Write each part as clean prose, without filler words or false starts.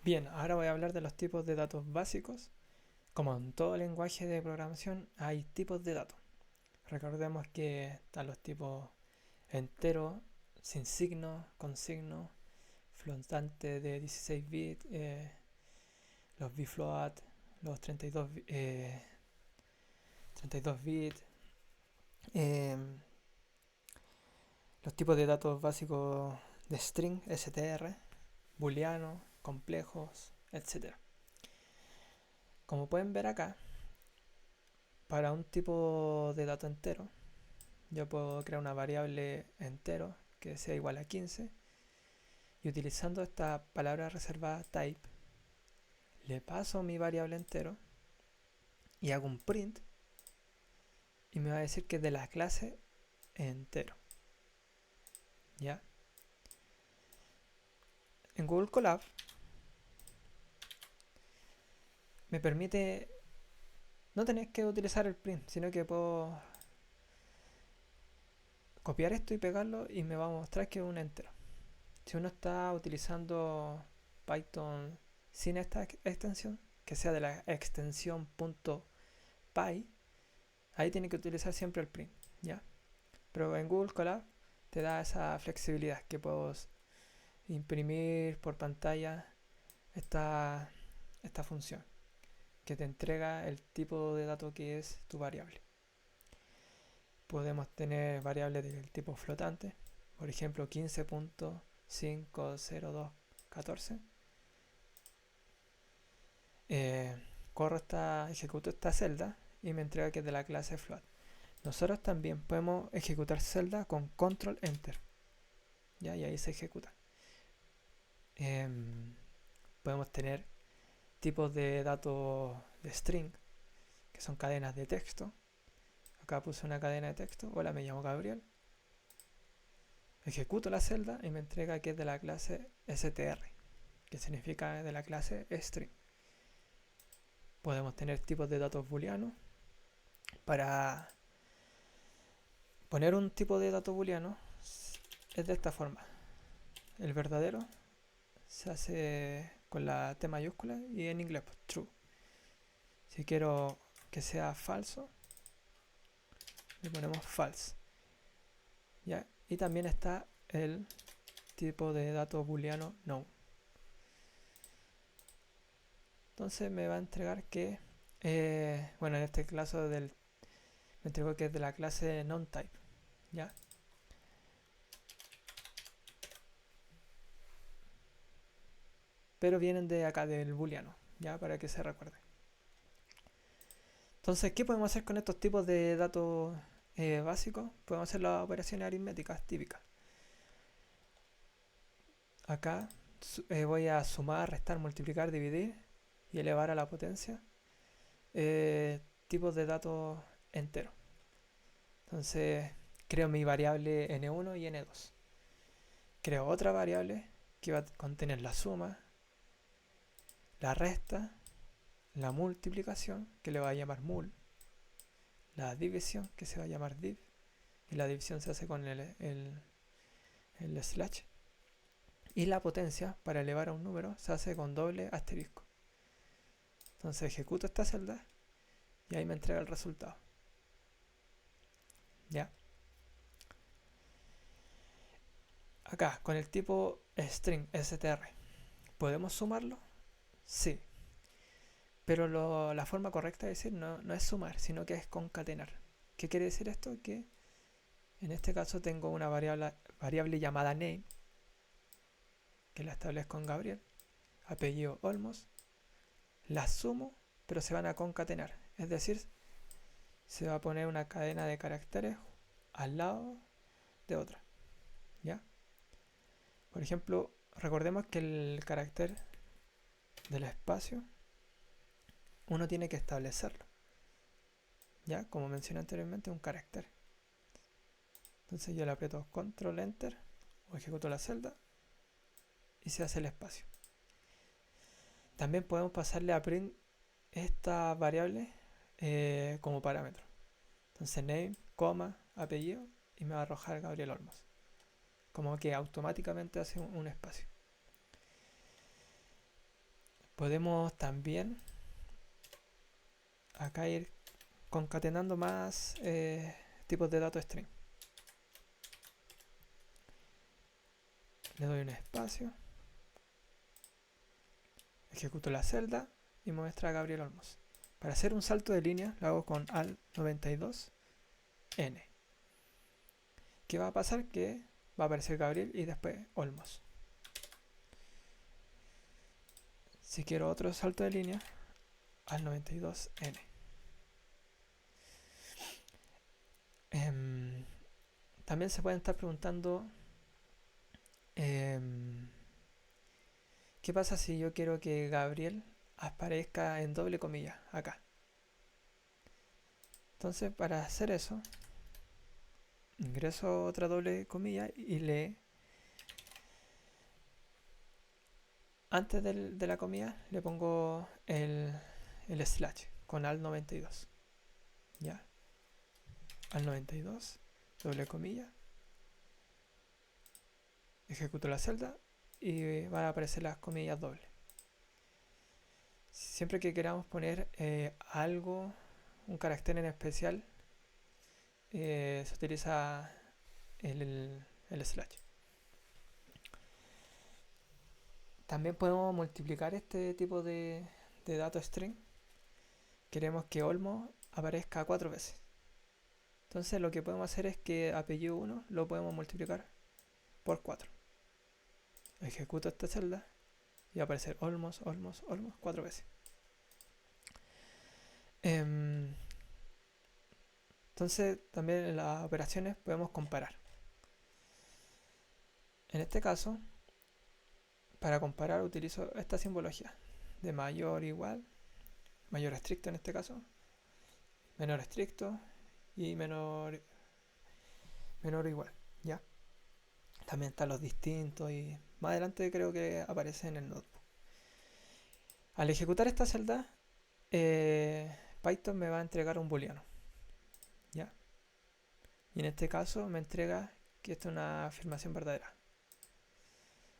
Bien, ahora voy a hablar de los tipos de datos básicos. Como en todo lenguaje de programación, hay tipos de datos. Recordemos que están los tipos entero, sin signo, con signo, flotante de 16 bits, los bfloat, los 32 bits, eh, los tipos de datos básicos de string, str, booleano, complejos, etc. Como pueden ver acá, para un tipo de dato entero, yo puedo crear una variable entero que sea igual a 15 y utilizando esta palabra reservada type le paso mi variable entero y hago un print y me va a decir que es de la clase entero. ¿Ya? En Google Colab me permite no tener que utilizar el print, sino que puedo copiar esto y pegarlo y me va a mostrar que es un entero. Si uno está utilizando Python sin esta extensión, que sea de la extensión .py, ahí tiene que utilizar siempre el print, ¿ya? Pero en Google Colab te da esa flexibilidad que puedo imprimir por pantalla esta, esta función que te entrega el tipo de dato que es tu variable. Podemos tener variables del tipo flotante, por ejemplo 15.50214. Eh, ejecuto esta celda y me entrega que es de la clase float. Nosotros también podemos ejecutar celda con control enter, ¿ya? Y ahí se ejecuta. Podemos tener tipos de datos de string, que son cadenas de texto. Acá puse una cadena de texto. Hola, me llamo Gabriel. Ejecuto la celda y me entrega que es de la clase str, que significa de la clase string. Podemos tener tipos de datos booleanos. Para poner un tipo de dato booleano es de esta forma. El verdadero se hace con la T mayúscula y en inglés pues, true. Si quiero que sea falso, le ponemos false. ¿Ya? Y también está el tipo de dato booleano no. Entonces me va a entregar que, bueno, en este caso me entregó que es de la clase non-type, ¿ya? Pero vienen de acá, del booleano, ¿ya? Para que se recuerde. Entonces, ¿qué podemos hacer con estos tipos de datos básicos? Podemos hacer las operaciones aritméticas típicas. Acá voy a sumar, restar, multiplicar, dividir y elevar a la potencia tipos de datos enteros. Entonces, creo mi variable n1 y n2. Creo otra variable que va a contener la suma, la resta, la multiplicación, que le va a llamar mul, la división, que se va a llamar div, y la división se hace con el slash, y la potencia, para elevar a un número, se hace con doble asterisco. Entonces ejecuto esta celda y ahí me entrega el resultado. ¿Ya? Acá, con el tipo string str, ¿podemos sumarlo? Sí. Pero la forma correcta de decir no es sumar, sino que es concatenar. ¿Qué quiere decir esto? Que en este caso tengo una variable llamada name, que la establezco en Gabriel, apellido Olmos, la sumo, pero se van a concatenar. Es decir, se va a poner una cadena de caracteres al lado de otra. ¿Ya? Por ejemplo, recordemos que el carácter del espacio uno tiene que establecerlo. ¿Ya? Como mencioné anteriormente, un carácter. Entonces yo le aprieto control enter o ejecuto la celda y se hace el espacio. También podemos pasarle a print esta variable como parámetro. Entonces name, coma, apellido y me va a arrojar Gabriel Olmos. Como que automáticamente hace un espacio. Podemos también acá ir concatenando más tipos de datos string. Le doy un espacio, ejecuto la celda y me muestra a Gabriel Olmos. Para hacer un salto de línea lo hago con alt92n. ¿Qué va a pasar? Que va a aparecer Gabriel y después Olmos. Si quiero otro salto de línea, alt92n. También se pueden estar preguntando ¿qué pasa si yo quiero que Gabriel aparezca en doble comilla acá? Entonces, para hacer eso, ingreso otra doble comilla y antes de la comilla le pongo el slash con alt92. ¿Ya? Alt92, doble comilla, ejecuto la celda y van a aparecer las comillas dobles. Siempre que queramos poner algo, un carácter en especial, se utiliza el slash. También podemos multiplicar este tipo de dato string. Queremos que Olmo aparezca 4 veces. Entonces lo que podemos hacer es que apellido 1 lo podemos multiplicar por 4. Ejecuto esta celda y va a aparecer Olmos, Olmos, Olmos 4 veces. Entonces también en las operaciones podemos comparar. En este caso, para comparar utilizo esta simbología de mayor igual, mayor estricto en este caso, menor estricto y menor o igual, ¿ya? También están los distintos y más adelante creo que aparece en el notebook. Al ejecutar esta celda, Python me va a entregar un booleano, ¿ya? Y en este caso me entrega que esto es una afirmación verdadera,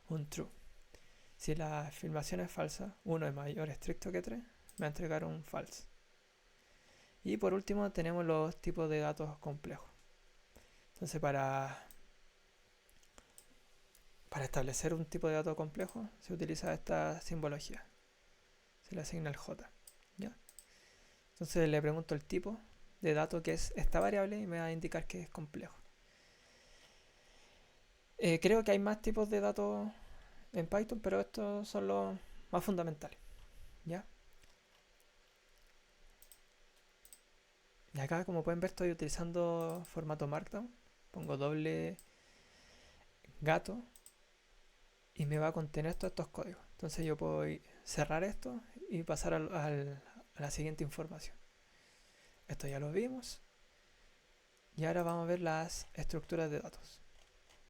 un true. Si la afirmación es falsa, 1 es mayor estricto que 3, me va a entregar un false. Y por último tenemos los tipos de datos complejos. Entonces para establecer un tipo de dato complejo se utiliza esta simbología. Se le asigna el J, ¿ya? Entonces le pregunto el tipo de dato que es esta variable y me va a indicar que es complejo. Creo que hay más tipos de datos en Python, pero estos son los más fundamentales, ¿ya? Y acá, como pueden ver, estoy utilizando formato Markdown. Pongo doble gato y me va a contener todos estos códigos. Entonces yo puedo cerrar esto y pasar a la siguiente información. Esto ya lo vimos. Y ahora vamos a ver las estructuras de datos.